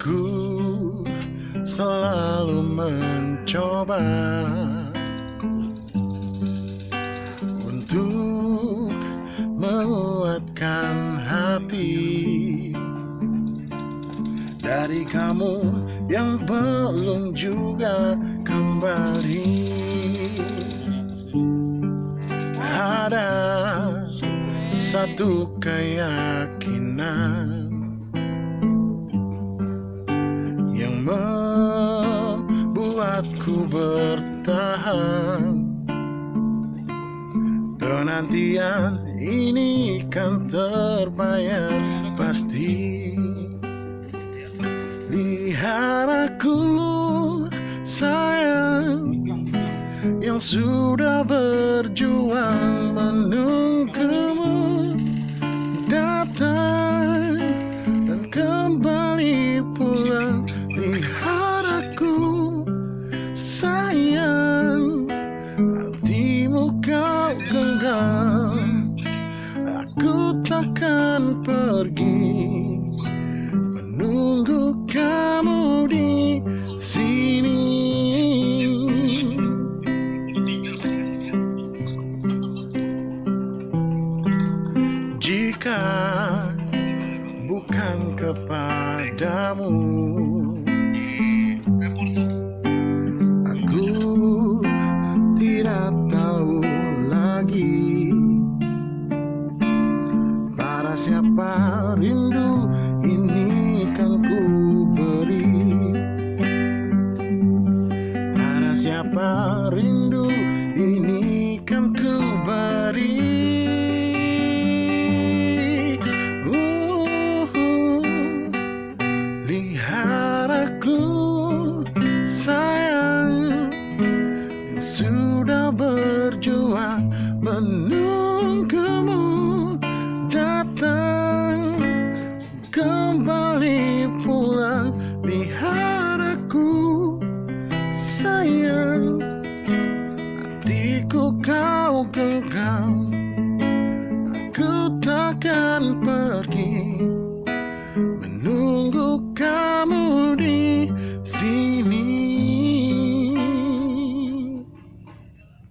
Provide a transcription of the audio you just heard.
Ku selalu mencoba untuk menguatkan hati dari kamu yang belum juga kembali. Ada satu keyakinan yang membuatku bertahan. Penantian ini kan terbayar pasti. Lihat aku sayang, yang sudah berjuang menunggumu datang dan kembali pulang. Lihat aku sayang, hatimu kau genggam. Aku takkan pergi menunggu kamu di sini. Jika bukan kepadamu, aku tidak tahu lagi pada siapa rindu ini kan ku beri. Pada siapa rindu ini kan ku beri. Lihat aku sayang, yang sudah berjuang menunggumu datang kembali pulang. Lihat aku sayang,